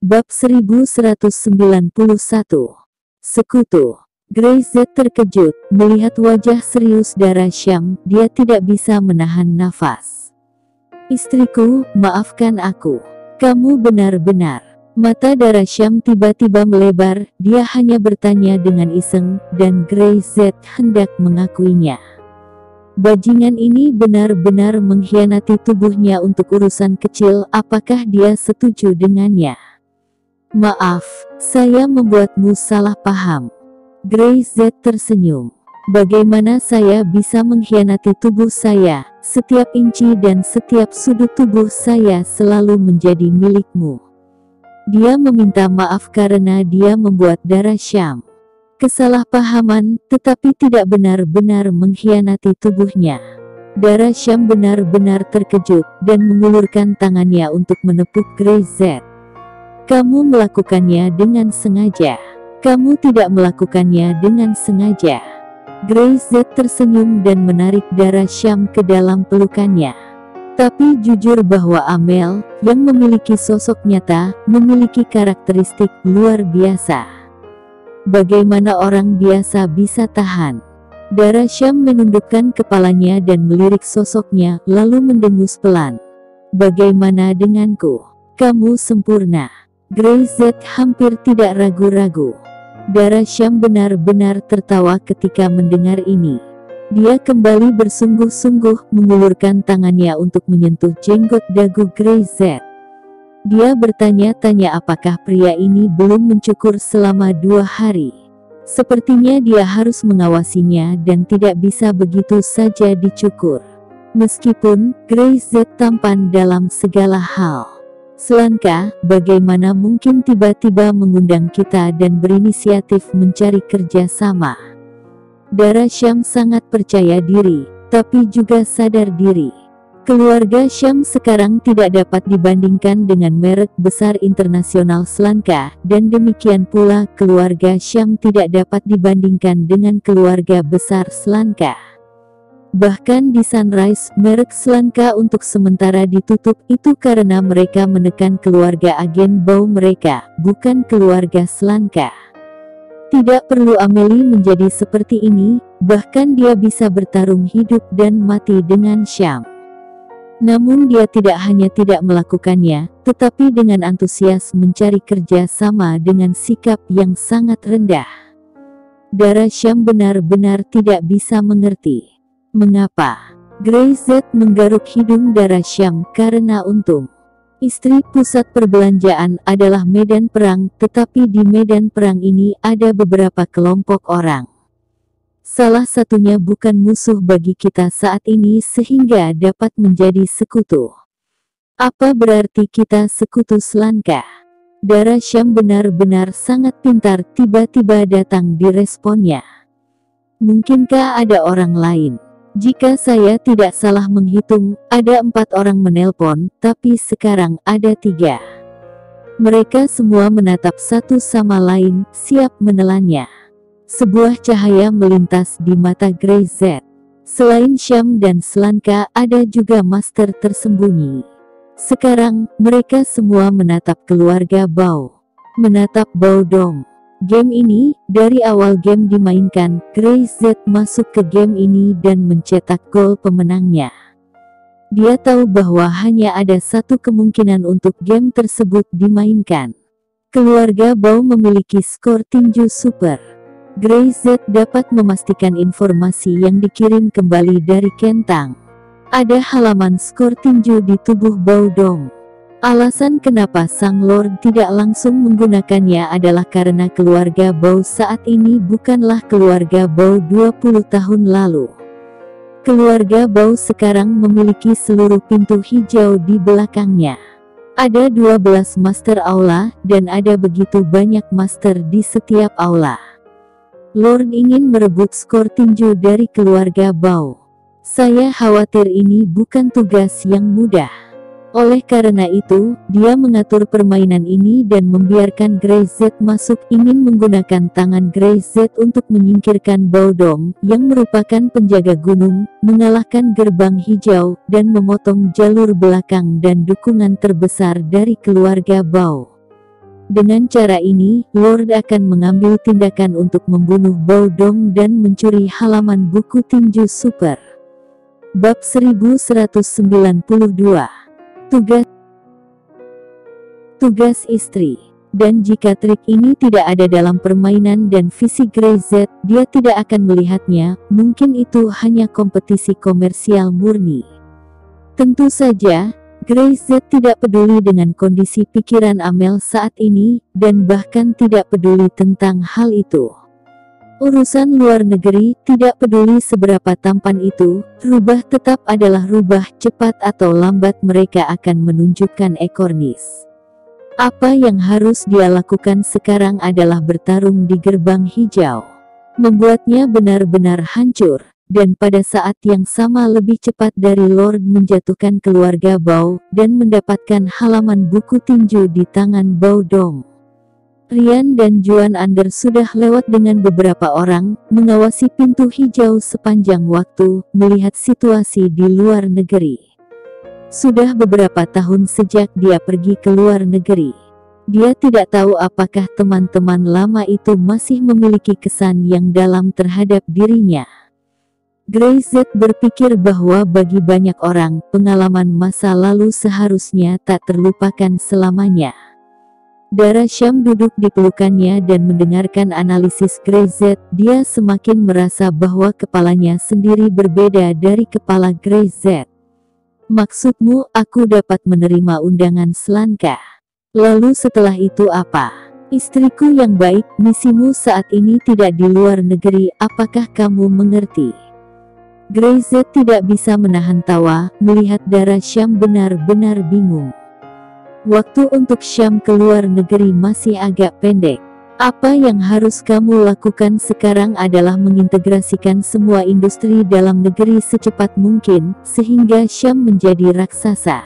Bab 1191. Sekutu. Grey Z terkejut melihat wajah serius Dara Syam. Dia tidak bisa menahan nafas. Istriku, maafkan aku. Kamu benar-benar. Mata Dara Syam tiba-tiba melebar. Dia hanya bertanya dengan iseng, dan Grey Z hendak mengakuinya. Bajingan ini benar-benar mengkhianati tubuhnya untuk urusan kecil. Apakah dia setuju dengannya? Maaf, saya membuatmu salah paham. Grey Z tersenyum. Bagaimana saya bisa mengkhianati tubuh saya? Setiap inci dan setiap sudut tubuh saya selalu menjadi milikmu. Dia meminta maaf karena dia membuat Dara Syam kesalahpahaman, tetapi tidak benar-benar mengkhianati tubuhnya. Dara Syam benar-benar terkejut dan mengulurkan tangannya untuk menepuk Grey Z. Kamu melakukannya dengan sengaja. Kamu tidak melakukannya dengan sengaja. Grey Z tersenyum dan menarik Dara Syam ke dalam pelukannya. Tapi jujur bahwa Amel, yang memiliki sosok nyata, memiliki karakteristik luar biasa. Bagaimana orang biasa bisa tahan? Dara Syam menundukkan kepalanya dan melirik sosoknya, lalu mendengus pelan. Bagaimana denganku? Kamu sempurna. Grey Z hampir tidak ragu-ragu. Dara Syam benar-benar tertawa ketika mendengar ini. Dia kembali bersungguh-sungguh mengulurkan tangannya untuk menyentuh jenggot dagu Grey Z. Dia bertanya-tanya apakah pria ini belum mencukur selama 2 hari. Sepertinya dia harus mengawasinya dan tidak bisa begitu saja dicukur. Meskipun Grey Z tampan dalam segala hal. Selanka, bagaimana mungkin tiba-tiba mengundang kita dan berinisiatif mencari kerja sama? Dara Syam sangat percaya diri, tapi juga sadar diri. Keluarga Syam sekarang tidak dapat dibandingkan dengan merek besar internasional Selanka, dan demikian pula keluarga Syam tidak dapat dibandingkan dengan keluarga besar Selanka. Bahkan di Sunrise, merek Selanka untuk sementara ditutup itu karena mereka menekan keluarga agen bau mereka, bukan keluarga Selanka. Tidak perlu Amelie menjadi seperti ini, bahkan dia bisa bertarung hidup dan mati dengan Syam. Namun dia tidak hanya tidak melakukannya, tetapi dengan antusias mencari kerja sama dengan sikap yang sangat rendah. Dara Syam benar-benar tidak bisa mengerti. Mengapa? Grey Z menggaruk hidung Dara Syam karena untung. Istri pusat perbelanjaan adalah medan perang, tetapi di medan perang ini ada beberapa kelompok orang. Salah satunya bukan musuh bagi kita saat ini sehingga dapat menjadi sekutu. Apa berarti kita sekutu Selanka? Dara Syam benar-benar sangat pintar tiba-tiba datang di responnya. Mungkinkah ada orang lain? Jika saya tidak salah menghitung, ada 4 orang menelpon, tapi sekarang ada 3. Mereka semua menatap satu sama lain, siap menelannya. Sebuah cahaya melintas di mata Grey Z. Selain Syam dan Selanka, ada juga master tersembunyi. Sekarang, mereka semua menatap keluarga Bau. Menatap Bau Dong. Game ini, dari awal game dimainkan, Grey Z masuk ke game ini dan mencetak gol pemenangnya. Dia tahu bahwa hanya ada satu kemungkinan untuk game tersebut dimainkan. Keluarga Bau memiliki skor tinju super. Grey Z dapat memastikan informasi yang dikirim kembali dari Kentang. Ada halaman skor tinju di tubuh Bau Dong. Alasan kenapa Sang Lord tidak langsung menggunakannya adalah karena keluarga Bau saat ini bukanlah keluarga Bau 20 tahun lalu. Keluarga Bau sekarang memiliki seluruh pintu hijau di belakangnya. Ada 12 master aula, dan ada begitu banyak master di setiap aula. Lord ingin merebut skor tinju dari keluarga Bau. Saya khawatir ini bukan tugas yang mudah. Oleh karena itu, dia mengatur permainan ini dan membiarkan Grey Z masuk. Ingin menggunakan tangan Grey Z untuk menyingkirkan Bau Dong, yang merupakan penjaga gunung, mengalahkan gerbang hijau, dan memotong jalur belakang dan dukungan terbesar dari keluarga Bau. Dengan cara ini, Lord akan mengambil tindakan untuk membunuh Baodong dan mencuri halaman buku tinju super. Bab 1192. Tugas istri. Dan jika trik ini tidak ada dalam permainan dan visi Grey Z, dia tidak akan melihatnya, mungkin itu hanya kompetisi komersial murni. Tentu saja, Grey Z tidak peduli dengan kondisi pikiran Amel saat ini, dan bahkan tidak peduli tentang hal itu. Urusan luar negeri tidak peduli seberapa tampan itu, rubah tetap adalah rubah, cepat atau lambat mereka akan menunjukkan ekornis. Apa yang harus dia lakukan sekarang adalah bertarung di gerbang hijau. Membuatnya benar-benar hancur. Dan pada saat yang sama lebih cepat dari Lord menjatuhkan keluarga Bao, dan mendapatkan halaman buku tinju di tangan Baodong. Rian dan Juan Ander sudah lewat dengan beberapa orang, mengawasi pintu hijau sepanjang waktu, melihat situasi di luar negeri. Sudah beberapa tahun sejak dia pergi ke luar negeri. Dia tidak tahu apakah teman-teman lama itu masih memiliki kesan yang dalam terhadap dirinya. Grey Z berpikir bahwa bagi banyak orang, pengalaman masa lalu seharusnya tak terlupakan selamanya. Dara Syam duduk di pelukannya dan mendengarkan analisis Grey Z. Dia semakin merasa bahwa kepalanya sendiri berbeda dari kepala Grey Z. Maksudmu, aku dapat menerima undangan selangkah. Lalu setelah itu apa? Istriku yang baik, misimu saat ini tidak di luar negeri, apakah kamu mengerti? Grey Z tidak bisa menahan tawa, melihat Dara Syam benar-benar bingung. Waktu untuk Syam ke luar negeri masih agak pendek. Apa yang harus kamu lakukan sekarang adalah mengintegrasikan semua industri dalam negeri secepat mungkin, sehingga Syam menjadi raksasa.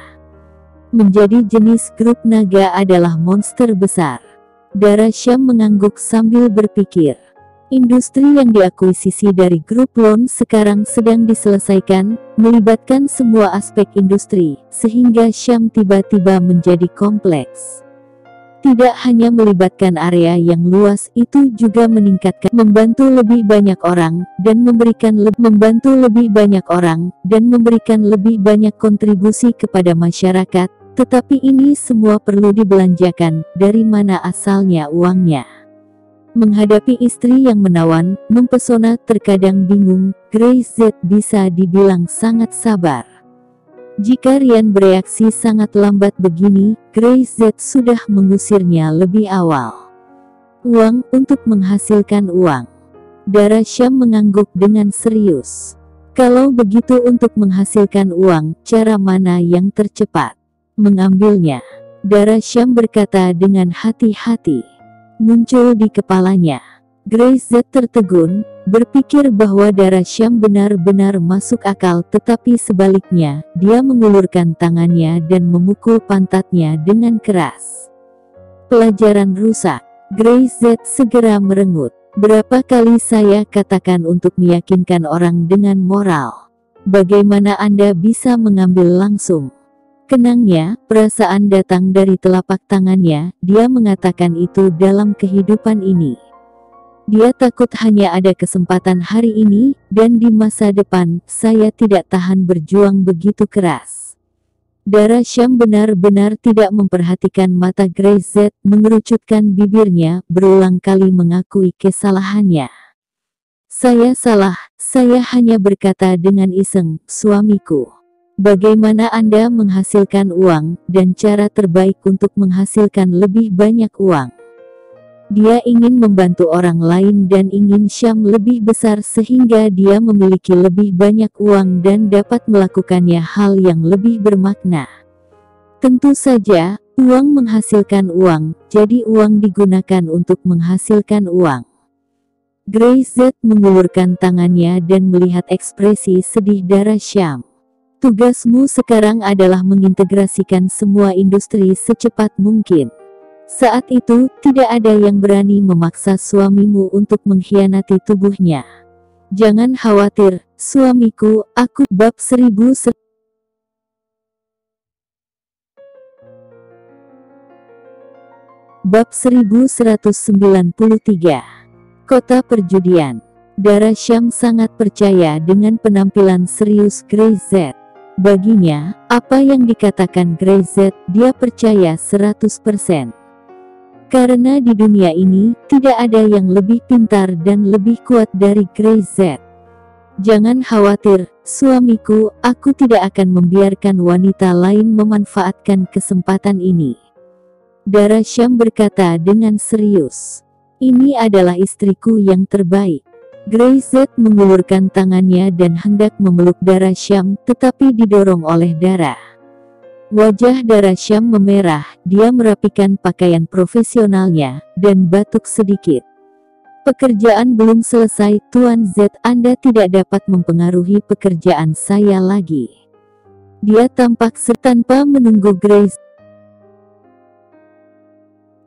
Menjadi jenis grup naga adalah monster besar. Dara Syam mengangguk sambil berpikir. Industri yang diakuisisi dari grup Lon sekarang sedang diselesaikan, melibatkan semua aspek industri, sehingga Syam tiba-tiba menjadi kompleks. Tidak hanya melibatkan area yang luas, itu juga meningkatkan, membantu lebih banyak orang, dan memberikan lebih banyak kontribusi kepada masyarakat, tetapi ini semua perlu dibelanjakan, dari mana asalnya uangnya? Menghadapi istri yang menawan, mempesona, terkadang bingung, Grey Z bisa dibilang sangat sabar. Jika Rian bereaksi sangat lambat begini, Grey Z sudah mengusirnya lebih awal. Uang untuk menghasilkan uang. Dara Syam mengangguk dengan serius. Kalau begitu untuk menghasilkan uang, cara mana yang tercepat? Mengambilnya. Dara Syam berkata dengan hati-hati. Muncul di kepalanya. Grey Z tertegun, berpikir bahwa Dara Syam benar-benar masuk akal, tetapi sebaliknya, dia mengulurkan tangannya dan memukul pantatnya dengan keras. Pelajaran rusak. Grey Z segera merengut. Berapa kali saya katakan untuk meyakinkan orang dengan moral? Bagaimana Anda bisa mengambil langsung? Kenangnya, perasaan datang dari telapak tangannya. Dia mengatakan itu dalam kehidupan ini. Dia takut hanya ada kesempatan hari ini, dan di masa depan, saya tidak tahan berjuang begitu keras. Dara Syam benar-benar tidak memperhatikan mata Grey Z, mengerucutkan bibirnya, berulang kali mengakui kesalahannya. Saya salah, saya hanya berkata dengan iseng, suamiku. Bagaimana Anda menghasilkan uang, dan cara terbaik untuk menghasilkan lebih banyak uang? Dia ingin membantu orang lain dan ingin Syam lebih besar sehingga dia memiliki lebih banyak uang dan dapat melakukannya hal yang lebih bermakna. Tentu saja, uang menghasilkan uang, jadi uang digunakan untuk menghasilkan uang. Grey Z mengulurkan tangannya dan melihat ekspresi sedih Dara Syam. Tugasmu sekarang adalah mengintegrasikan semua industri secepat mungkin. Saat itu, tidak ada yang berani memaksa suamimu untuk mengkhianati tubuhnya. Jangan khawatir, suamiku, aku. Bab 1000. Bab 1193. Kota Perjudian. Dara Syam sangat percaya dengan penampilan serius Grey Z. Baginya, apa yang dikatakan Grey Z, dia percaya 100%. Karena di dunia ini, tidak ada yang lebih pintar dan lebih kuat dari Grey Z. Jangan khawatir, suamiku, aku tidak akan membiarkan wanita lain memanfaatkan kesempatan ini. Dara Syam berkata dengan serius. Ini adalah istriku yang terbaik. Grey Z mengulurkan tangannya dan hendak memeluk Dara Syam, tetapi didorong oleh Dara. Wajah Dara Syam memerah, dia merapikan pakaian profesionalnya, dan batuk sedikit. Pekerjaan belum selesai, Tuan Z. Anda tidak dapat mempengaruhi pekerjaan saya lagi. Dia tampak tanpa menunggu Grace.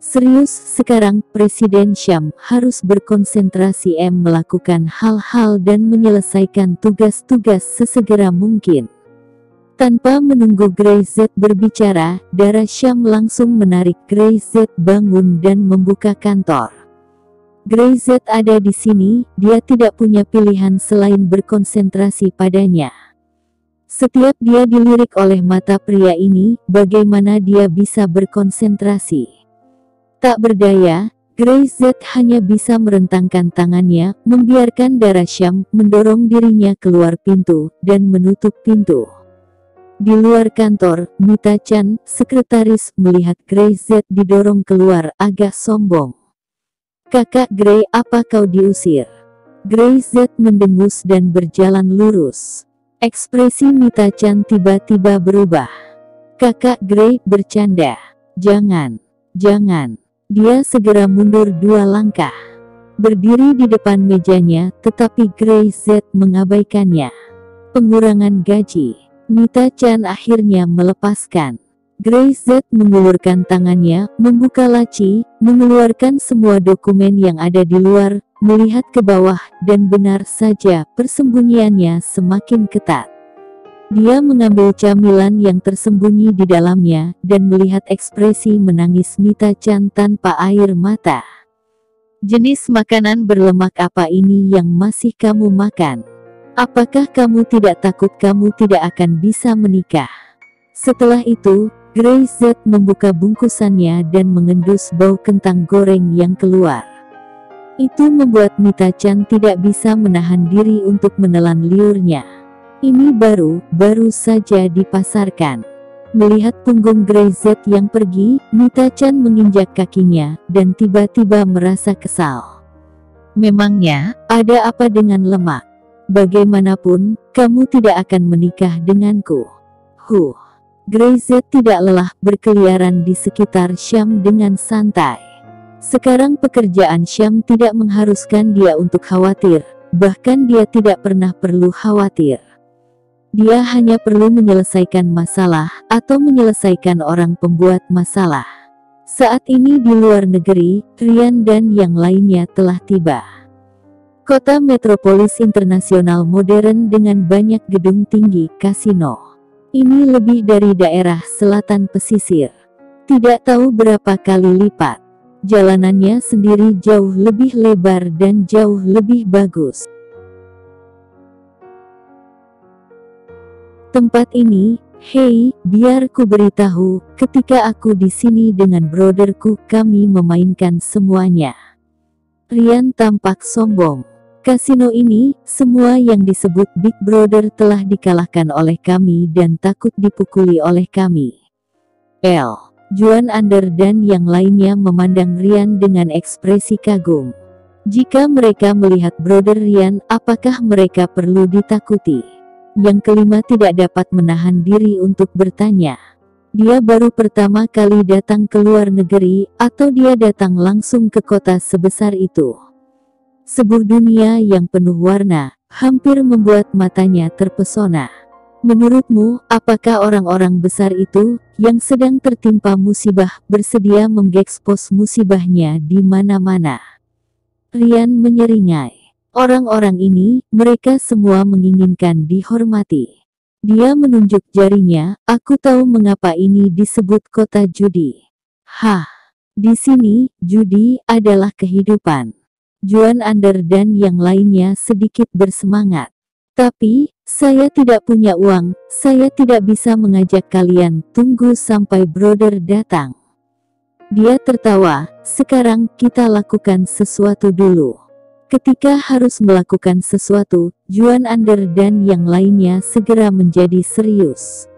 Serius, sekarang Presiden Syam harus berkonsentrasi melakukan hal-hal dan menyelesaikan tugas-tugas sesegera mungkin. Tanpa menunggu Grace Z berbicara, Dara Syam langsung menarik Grace Z bangun dan membuka kantor. Grey Z ada di sini, dia tidak punya pilihan selain berkonsentrasi padanya. Setiap dia dilirik oleh mata pria ini, bagaimana dia bisa berkonsentrasi? Tak berdaya, Grey Z hanya bisa merentangkan tangannya, membiarkan Dara Syam mendorong dirinya keluar pintu, dan menutup pintu. Di luar kantor, Mita Chan, sekretaris, melihat Grey Z didorong keluar agak sombong. Kakak Grey, apa kau diusir? Grey Z mendengus dan berjalan lurus. Ekspresi Mita Chan tiba-tiba berubah. Kakak Grey bercanda. Jangan. Dia segera mundur 2 langkah. Berdiri di depan mejanya, tetapi Grey Z mengabaikannya. Pengurangan gaji. Mita Chan akhirnya melepaskan. Grey Z mengulurkan tangannya, membuka laci, mengeluarkan semua dokumen yang ada di luar, melihat ke bawah, dan benar saja persembunyiannya semakin ketat. Dia mengambil camilan yang tersembunyi di dalamnya, dan melihat ekspresi menangis Mita Chan tanpa air mata. Jenis makanan berlemak apa ini yang masih kamu makan? Apakah kamu tidak takut kamu tidak akan bisa menikah? Setelah itu, Grey Z membuka bungkusannya dan mengendus bau kentang goreng yang keluar. Itu membuat Mita Chan tidak bisa menahan diri untuk menelan liurnya. Ini baru saja dipasarkan. Melihat punggung Grey Z yang pergi, Mita Chan menginjak kakinya, dan tiba-tiba merasa kesal. Memangnya, ada apa dengan lemak? Bagaimanapun, kamu tidak akan menikah denganku. Grey Z tidak lelah berkeliaran di sekitar Syam dengan santai. Sekarang pekerjaan Syam tidak mengharuskan dia untuk khawatir, bahkan dia tidak pernah perlu khawatir. Dia hanya perlu menyelesaikan masalah, atau menyelesaikan orang pembuat masalah. Saat ini di luar negeri, Rian dan yang lainnya telah tiba. Kota metropolis internasional modern dengan banyak gedung tinggi, kasino. Ini lebih dari daerah selatan pesisir. Tidak tahu berapa kali lipat. Jalanannya sendiri jauh lebih lebar dan jauh lebih bagus. Tempat ini, hei, biar ku beritahu, ketika aku di sini dengan brotherku, kami memainkan semuanya. Rian tampak sombong. Kasino ini, semua yang disebut Big Brother telah dikalahkan oleh kami dan takut dipukuli oleh kami. Juan Ander dan yang lainnya memandang Rian dengan ekspresi kagum. Jika mereka melihat Brother Rian, apakah mereka perlu ditakuti? Yang kelima tidak dapat menahan diri untuk bertanya. Dia baru pertama kali datang ke luar negeri, atau dia datang langsung ke kota sebesar itu? Sebuah dunia yang penuh warna, hampir membuat matanya terpesona. Menurutmu, apakah orang-orang besar itu, yang sedang tertimpa musibah, bersedia mengekspos musibahnya di mana-mana? Rian menyeringai. Orang-orang ini, mereka semua menginginkan dihormati. Dia menunjuk jarinya, aku tahu mengapa ini disebut kota judi. Di sini, judi adalah kehidupan. Juan Ander dan yang lainnya sedikit bersemangat. Tapi, saya tidak punya uang, saya tidak bisa mengajak kalian tunggu sampai brother datang. Dia tertawa, sekarang kita lakukan sesuatu dulu. Ketika harus melakukan sesuatu, Juan Ander dan yang lainnya segera menjadi serius.